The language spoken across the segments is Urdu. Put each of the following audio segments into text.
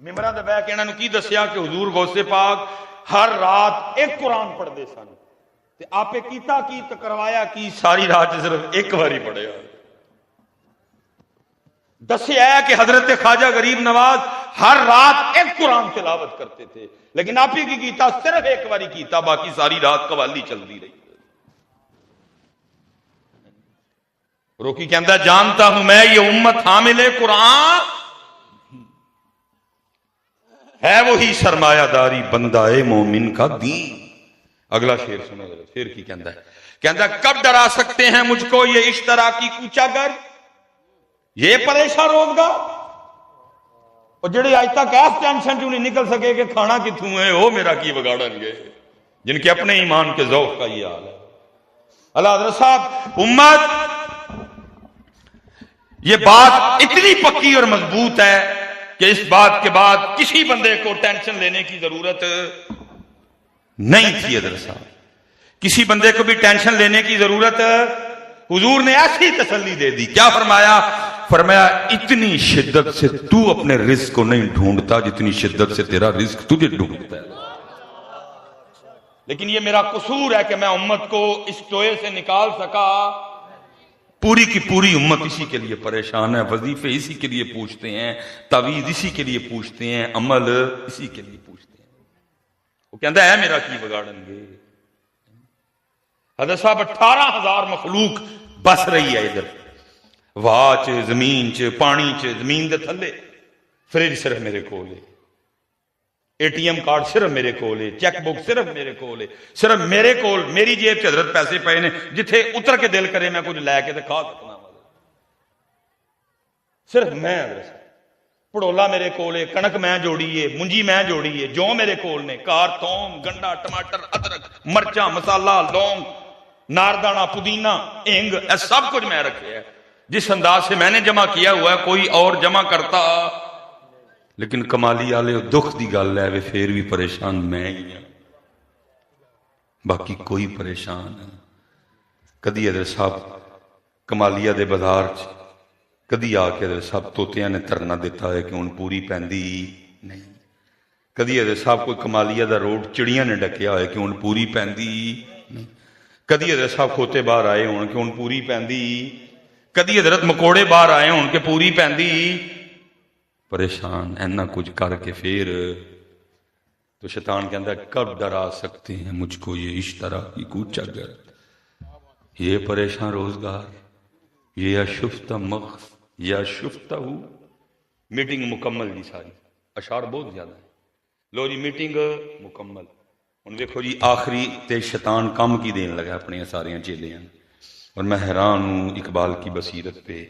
ممبراں تے بیٹھ کے انہاں نوں کی دسیا کہ حضور غوث پاک ہر رات ایک قرآن پڑھدے سن تے آپے کیتا کی تے کروایا کی ساری رات صرف ایک باری پڑھیا دسیا ہے کہ حضرت خواجہ غریب نواز ہر رات ایک قرآن تلاوت کرتے تھے لیکن آپ ہی کی کیتا صرف ایک باری کیتا باقی ساری رات قوالی چلتی رہی روکی کہندا جانتا ہوں میں یہ امت حامل قرآن ہے وہی سرمایہ داری بندہ مومن کا دین اگلا شعر سنو شعر کی کہندا ہے کہندا کب ڈرا سکتے ہیں مجھ کو یہ اشتراکی کوچا گر یہ پریشان روزگار اور جڑے آج تک ایس ٹینشن جو نہیں نکل سکے کہ کھانا کتوں ہے وہ میرا کی بگاڑن گے جن کے اپنے ایمان کے ذوق کا یہ حال ہے اللہ حضرت صاحب امت یہ بات اتنی پکی اور مضبوط ہے کہ اس بات کے بعد کسی بندے کو ٹینشن لینے کی ضرورت نہیں تھی حضرت صاحب کسی بندے کو بھی ٹینشن لینے کی ضرورت حضور نے ایسی تسلی دے دی کیا فرمایا فرمایا اتنی شدت سے تو اپنے رزق کو نہیں ڈھونڈتا جتنی شدت سے تیرا رزق تجھے ڈھونڈتا ہے لیکن یہ میرا قصور ہے کہ میں امت کو اس ٹوئے سے نکال سکا پوری کی پوری امت اسی کے لیے پریشان ہے وظیفے اسی کے لیے پوچھتے ہیں تعویذ اسی کے لیے پوچھتے ہیں عمل اسی کے لیے پوچھتے ہیں وہ کہندا ہے میرا کی بگاڑن گے حضرت صاحب 18,000 مخلوق بس رہی ہے ادھر واہ چ زمین چ پانی چ زمین دے تھلے فریج صرف میرے کول ہے اے ٹی ایم کارڈ صرف میرے کول ہے چیک بک صرف میرے کول ہے صرف میرے کول میری جیب چ حضرت پیسے پے نے جتھے اتر کے دل کرے میں کچھ لے کے تے کھا سکنا صرف میں حضرت پڑولا میرے کول ہے کنک میں جوڑی ہے منجی میں جوڑی ہے جو میرے کول نے کار تھوم گنڈا ٹماٹر ادرک مرچاں مسالہ لونگ ناردانہ پودینہ ہنگ یہ سب کچھ میں رکھے ہے جس انداز سے میں نے جمع کیا ہوا ہے کوئی اور جمع کرتا لیکن کمالی والے دکھ دی گل ہے پھر بھی پریشان میں ہی ہوں باقی کوئی پریشان ہے کدی حضرت صاحب کمالیہ دے بازار کدی آ کے حضرت صاحب توتیاں نے دھرنا دیتا ہے کہ ہن پوری پیندی نہیں کدی حضرت صاحب کوئی کمالیہ دا روڈ چڑیاں نے ڈکیا ہے کہ ہن پوری پیندی نہیں کدی حضرت صاحب کھوتے باہر آئے ہون کہ ہن پوری پیندی کدی حضرت مکوڑے باہر آئے ہون کہ پوری پیندی پریشان اینا کچھ کر کے پھر تو شیطان کہندا ہے کب ڈرا سکتے ہیں مجھ کو یہ اشتراکی کوچا گر یہ پریشان روزگار یہ اشفتہ مغز یا اشفتہ ہو میٹنگ مکمل جی ساری اشعار بہت زیادہ ہے لو جی میٹنگ مکمل ان دیکھو جی آخری تے شیطان کام کی دین لگا اپنے ساریاں چیلیاں اور میں حیران ہوں اقبال کی بصیرت پہ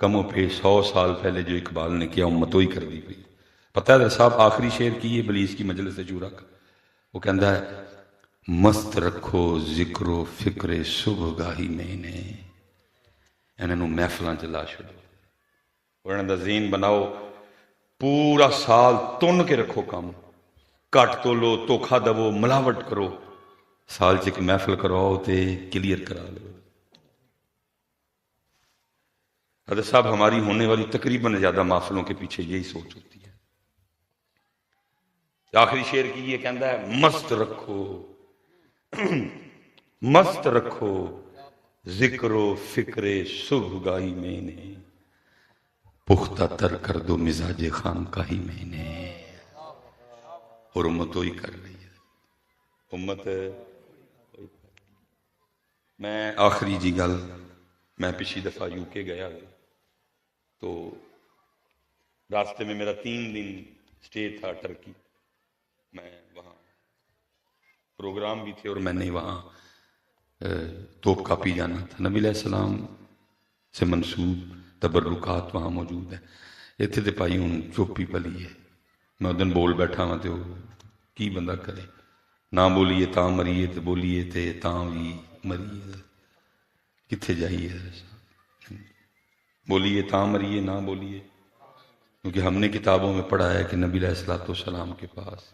کم و پہ 100 سال پہلے جو اقبال نے کیا امت وہی کر دی پئی پتہ ہے صاحب آخری شعر کی ہے ابلیس کی مجلس شورا کا وہ کہندا ہے مست رکھو ذکر و فکر صبح گاہی میں نے انہوں محفلاں چلا چھڈو اور انہاں دا ذہن بناؤ پورا سال تن کے رکھو کام کٹ تو لو دھوکھا دو ملاوٹ کرو سال چ ایک محفل کرواؤ تے کلیئر کرا لو حضرت صاحب ہماری ہونے والی تقریباً زیادہ محفلوں کے پیچھے یہی سوچ ہوتی ہے آخری شعر کی یہ کہندا ہے مست رکھو ذکر و فکر صبح گاہی میں نے پختہ تر کر دو مزاج خام کا ہی میں نے اور امت وہی کر رہی ہے امت میں آخری جی گل میں پچھلی دفعہ یو کے گیا تو راستے میں میرا 3 دن سٹے تھا ٹرکی میں وہاں پروگرام بھی تھے اور میں نے وہاں توپ کاپی جانا تھا نبی علیہ السلام سے منسوب تبرکات وہاں موجود ہے اتنے تو پائی ہوں چوپی پلی ہے میں ادن بول بیٹھا ہاں تو کی بندہ کرے نہ بولیے تاں مریے تو بولیے تے تاں بھی مریے کتنے جائیے بولیے تاں مریے نہ بولیے کیونکہ ہم نے کتابوں میں پڑھا ہے کہ نبی علیہ الصلوۃ والسلام کے پاس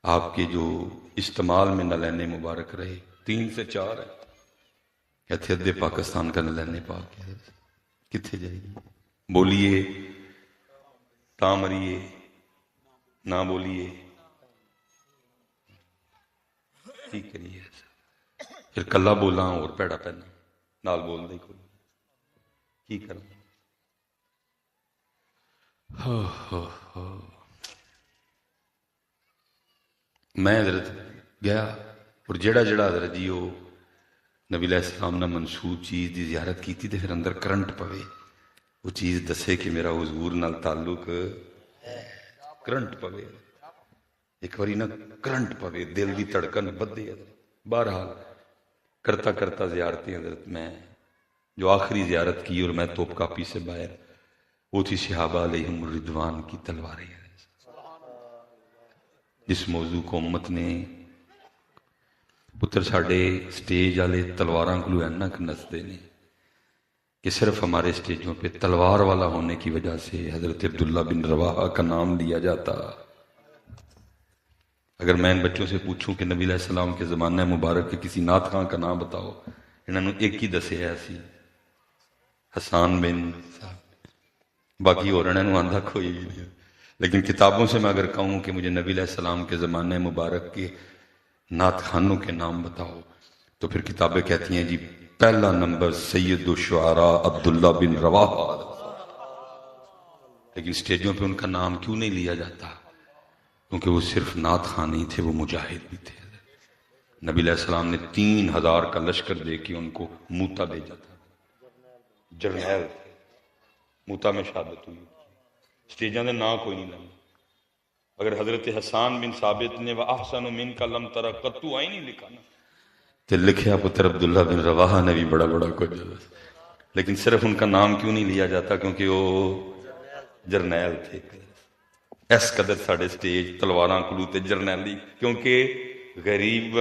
آپ کے جو استعمال میں نلین مبارک رہے 3 سے 4 ہے کہتے ادھے پاکستان کا نلین پاک ہے کتنے جائیے بولیے تاں مریے نہ بولیے کی کریے پھر کلا بولا اور پیڑا پہنا نال بول دے کوئی کی کروں میں حضرت گیا اور جڑا حضرت جی وہ نبی علیہ السلام نے منسوب چیز دی زیارت کی تھی پھر اندر کرنٹ پوے وہ چیز دسے کہ میرا حضور نال تعلق کرنٹ پوے ایک باری نہ کرنٹ پوے دل دی تڑکن بدے بہرحال کرتا کرتا زیارتیں حضرت میں جو آخری زیارت کی اور میں توپ کاپی سے باہر وہ تھی صحابہ علیہم الرضوان کی تلواریں جس موضوع کو امت نے پتر ساڑے سٹیج والے تلواراں کو اینا کہ نسدے نے کہ صرف ہمارے سٹیجوں پہ تلوار والا ہونے کی وجہ سے حضرت عبداللہ بن رواحہ کا نام لیا جاتا. اگر میں ان بچوں سے پوچھوں کہ نبی علیہ السلام کے زمانہ مبارک کے کسی نعت خاں کا نام بتاؤ انہوں نے ایک ہی دسے ایسی حسان بن باقی اور انہوں نے آندھا کوئی بھی نہیں. لیکن کتابوں سے میں اگر کہوں کہ مجھے نبی علیہ السلام کے زمانہ مبارک کے نعت خانوں کے نام بتاؤ تو پھر کتابیں کہتی ہیں جی پہلا نمبر سید الشعراء عبداللہ بن رواحہ. لیکن سٹیجوں پہ ان کا نام کیوں نہیں لیا جاتا؟ کیونکہ وہ صرف نعت خان نہیں تھے، وہ مجاہد بھی تھے. نبی علیہ السلام نے 3000 کا لشکر دے کے ان کو موتا بھیجا تھا. جرنیل تھے، موتا میں شہادت ہوئی. سٹیجاں دے نا کوئی نہیں لگا. اگر حضرت حسان بن ثابت نے وَأَحْسَنُ مِنْكَ لَمْ تَرَ قَطُّ آئی نہیں لکھا نا تو لکھیا پتر عبداللہ بن رواحہ نے بھی بڑا کچھ. لیکن صرف ان کا نام کیوں نہیں لیا جاتا؟ کیونکہ وہ جرنیل تھے. اس قدر ساڑھے سٹیج تلواراں کلوتے جرنیلی کیونکہ غریب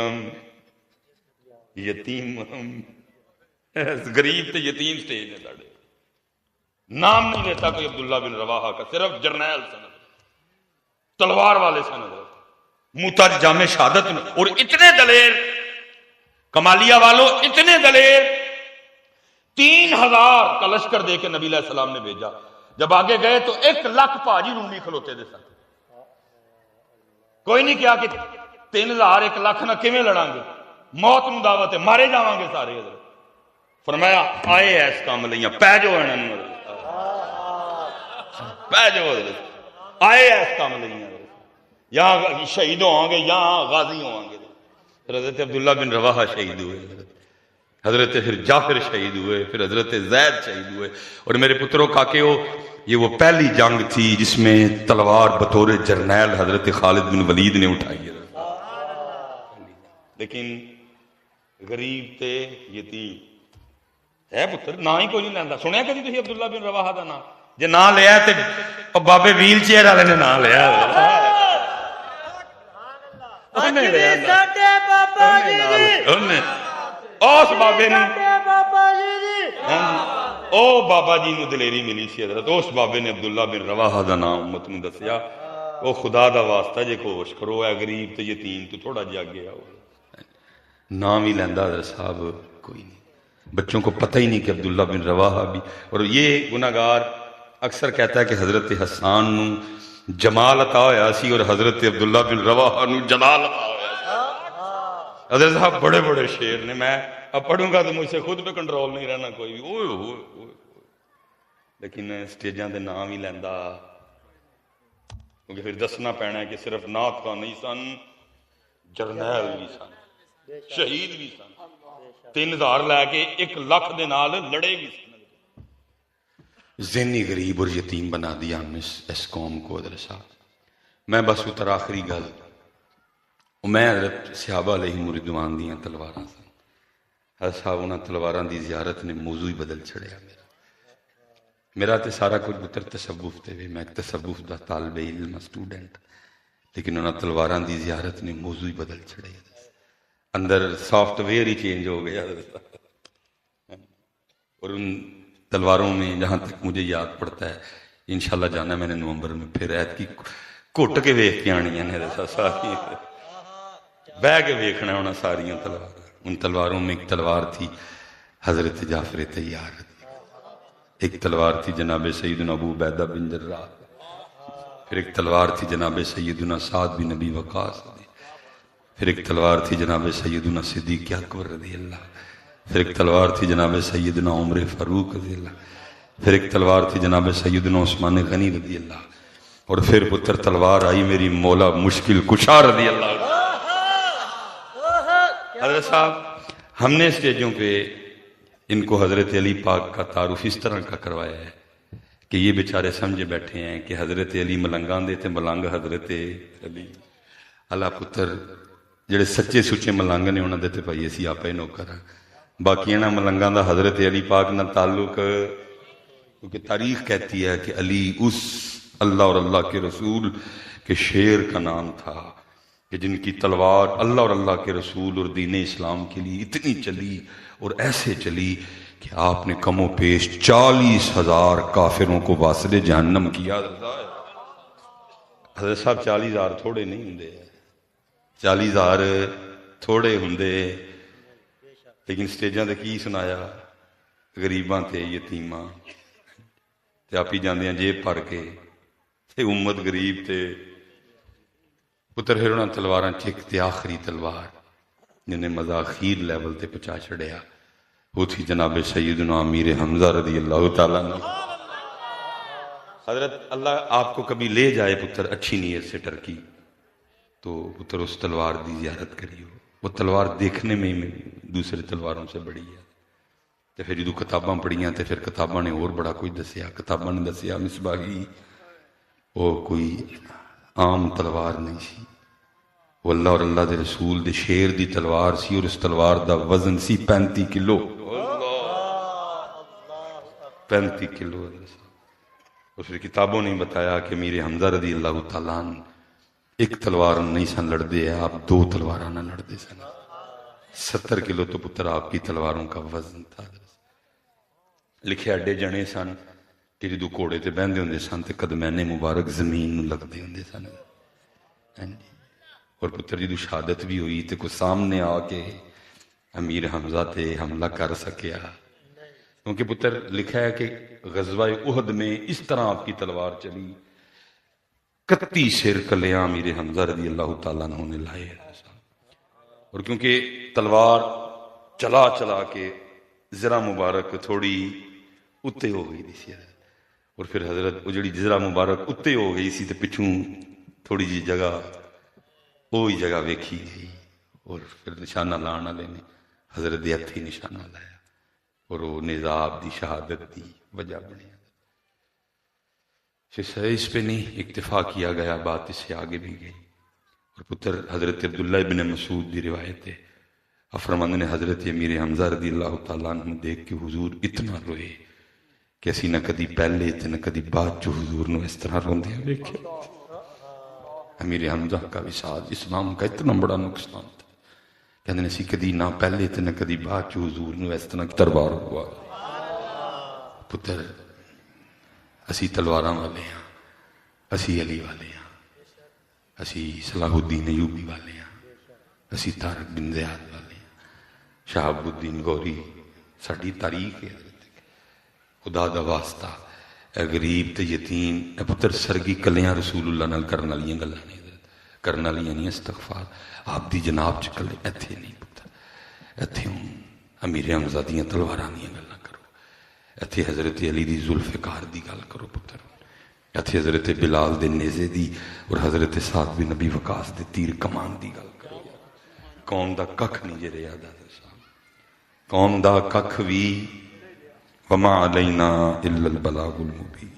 یتیم غریب تے یتیم سٹیج ہے ساڑھے. نام نہیں لیتا کوئی عبداللہ بن رواحہ کا، صرف جرنیل سند تلوار والے سند موتا جامع شہادت. اور اتنے دلیر کمالیہ والوں، اتنے دلیر 3000 کا لشکر دے کے نبی علیہ السلام نے بھیجا. جب آگے گئے تو 1,00,000 پاجی رومی کھلوتے دے ساتھ. کوئی نہیں کیا کہ 3000 1,00,000 نہ کیویں لڑاں گے، موت نو دعوت ہے، مارے جاواں گے سارے. حضرت فرمایا آئے ایس کام لئیاں پہ جو انہوں پہ جو حضرت آئے ایس کام لئیاں یہاں شہید ہوں گے یہاں غازی ہوں گے. حضرت عبداللہ بن رواحہ شہید ہوئے، حضرت پھر جعفر شہید ہوئے، پھر حضرت زید شہید ہوئے. اور میرے پتروں کاکیوں یہ وہ پہلی جنگ تھی جس میں تلوار بطور جرنیل حضرت خالد بن ولید نے اٹھائی ہے. لیکن غریب تے یتیم ہے پتر نہ ہی کوئی نہیں لینا. سنیا کدی تسی عبداللہ بن رواحہ دا نام؟ جے نہ لیا تے بابے ویل چیئر والے نے نہ لیا. اس بابے نے او بابا جی نو دلیری ملی سی حضرت. اس بابے نے عبداللہ بن رواحہ دا نام امت نو دسیا. او خدا دا واسطہ جے کوش کرو اے غریب تے یتیم تو تھوڑا جا گیا نام ہی لیندا حضرت صاحب کوئی نہیں. بچوں کو پتہ ہی نہیں کہ عبداللہ بن رواحہ بھی. اور یہ گناہگار اکثر کہتا ہے کہ حضرت حسان نو جمال عطا ہویا سی اور حضرت عبداللہ بن رواحہ نو جلال عطا ہویا سی. حضرت صاحب بڑے شیر نے. میں اب پڑھوں گا تو مجھ سے خود پہ کنٹرول نہیں رہنا کوئی بھی. لیکن سٹیجاں دے نام ہی لیندا کیونکہ پھر دسنا پینا ہے کہ صرف نعت کا نہیں سن، جرنیل بھی سن، شہید بھی سن. 3000 لے کے 1,00,000 دے نال لڑے بھی سن. ذہنی غریب اور یتیم بنا دیا ہم نے اس قوم کو. حضرت صاحب میں بس اتر آخری گل میں حضرت صحابہ علیہم الرضوان دیاں تلواراں سن. حضرت صاحب انہاں تلواراں دی زیارت نے موضوع ہی بدل چھڑیا. میرا تے سارا کچھ پتر تصوف تے بھی میں ایک تصوف دا طالب علم اسٹوڈنٹ. لیکن انہاں تلواراں دی زیارت نے موضوع ہی بدل چھڑیا. اندر سافٹ ویئر ہی چینج ہو گیا. اور ان تلواروں میں جہاں تک مجھے یاد پڑتا ہے انشاءاللہ جانا میں نے نومبر میں پھر عید کی گھٹ کے ویکھ کے آنی ہیں ساری بہ کے ویکھنا ہونا ساریاں تلوار. ان تلواروں میں ایک تلوار تھی حضرت جعفر طیار، ایک تلوار تھی جناب سیدنا ابو عبیدہ بن جراح. پھر ایک تلوار تھی جناب سیدنا سعد بن نبی وقاص رضی، پھر ایک تلوار تھی جناب سیدنا صدیق اکبر رضی اللہ، پھر ایک تلوار تھی جناب سیدنا عمر فاروق رضی اللہ، پھر ایک تلوار تھی جناب سیدنا عثمان غنی رضی اللہ، اور پھر پتر تلوار آئی میری مولا مشکل کشا رضی اللہ۔ حضرت صاحب ہم نے اسٹیجوں پہ ان کو حضرت علی پاک کا تعارف اس طرح کا کروایا ہے کہ یہ بیچارے سمجھے بیٹھے ہیں کہ حضرت علی ملنگاں دے تے ملنگ حضرت علی اللہ پتر جڑے سچے سچے ملنگ نے انہوں نے تے بھائی اسی آپ ہی نوکر ہیں، باقی انہاں ملنگاں دا حضرت علی پاک نہ تعلق، کیونکہ تاریخ کہتی ہے کہ علی اس اللہ اور اللہ کے رسول کے شیر کا نام تھا کہ جن کی تلوار اللہ اور اللہ کے رسول اور دین اسلام کے لیے اتنی چلی اور ایسے چلی کہ آپ نے کم و پیش 40,000 کافروں کو واسطے جہنم کیا۔ حضرت صاحب 40,000 تھوڑے نہیں ہوندے، 40,000 تھوڑے ہوندے، لیکن سٹیجاں تے کی سنایا، غریباں تے یتیماں تے آپ ہی جاندیاں جیب بھر کے تے امت غریب تے پتر پھر انہاں تلواراں چک تے آخری تلوار جنہیں مزہ اخیر لیول تے پچا چھڑیا وہ تھی جناب سیدنا امیر حمزہ رضی اللہ تعالیٰ عنہ۔ حضرت اللہ آپ کو کبھی لے جائے پتر اچھی نیت سے ٹرکی تو پتر اس تلوار دی زیارت کریو، وہ تلوار دیکھنے میں دوسرے تلواروں سے بڑی ہے۔ تو پھر جدو کتاباں پڑھیاں تو پھر کتاباں نے اور بڑا کوئی دسیا، کتاباں نے دسیا مصباحی وہ کوئی عام تلوار نہیں سی، وہ اللہ اور اللہ دے رسول دے شیر دی تلوار سی، اور اس تلوار دا وزن سی 35 کلو، 35 کلو۔ اور پھر کتابوں نے بتایا کہ امیر حمزہ رضی اللہ تعالیٰ عنہ ایک تلوار نہیں سن لڑدے ہیں، آپ 2 تلواراں نہ لڑدے سن، 70 کلو تو پتر آپ کی تلواروں کا وزن تھا۔ لکھے اڈے جنے سن کہ جدو کوڑے تے بہندے ہوندے سن تے قدمین مبارک زمین نو لگدے ہوندے سن، اور پتر جدو شہادت بھی ہوئی تے کوئی سامنے آ کے امیر حمزہ تے حملہ کر سکیا، کیونکہ پتر لکھا ہے کہ غزوہ احد میں اس طرح آپ کی تلوار چلی، 31 سر کلیاں امیر حمزہ رضی اللہ تعالیٰ عنہ نے لائے، اور کیونکہ تلوار چلا چلا کے ذرا مبارک تھوڑی اتے ہو گئی سی، اور پھر حضرت وہ جڑی ذرا مبارک اتے ہو گئی سی تے پچھوں تھوڑی جی جگہ وہی جگہ ویکھی گئی، اور پھر نشانہ لانا والے نے حضرت دے ہتھی نشانہ لایا، اور وہ نظام دی شہادت دی وجہ بنی۔ اس پہ نہیں اکتفا کیا گیا، بات اس سے آگے بھی گئی، اور پتر حضرت عبداللہ ابن مسعود دی روایت ہے، فرماندے نے حضرت امیر حمزہ رضی اللہ تعالیٰ عنہ دیکھ کے حضور اتنا روئے کہ اسی نہ کدی پہلے تے نہ کدی بعد جو حضور نو اس طرح روندے ہیں دیکھے۔ امیر حمزہ کا وصال اسلام کا اتنا بڑا نقصان تھا، کہنے نے اسی کدی نہ پہلے تے نہ کدی بعد جو حضور نو اس طرح دربار ہوا۔ پتر اسی تلواراں والے ہیں، اسی علی والے ہیں، اسی صلاح الدین ایوبی والے ہیں، اسی طارق بن زیاد والے ہیں، شہاب الدین گوری، ساڑی تاریخ ہے۔ خدا دا واسطہ اے غریب تے یتیم اے پتر سرگی کلیاں رسول اللہ نال کرن والیاں گلاں نہیں، کرن والیاں نہیں، استغفار آپ دی جناب چ کلے ایتھے نہیں پتر، ایتھے ہوں امیر حمزہ دیاں تلواراں دیاں گلاں کرو، ایتھے حضرت علی دی ذوالفقار دی گل کرو پتر، ایتھے حضرت بلال دے نیزے دی اور حضرت سعد بن نبی وقاص دے تیر کمان دی گل کرو۔ قوم دا ککھ نہیں جے رہا دادا صاحب، قوم دا ککھ بھی وما علینا الا البلاغ المبین۔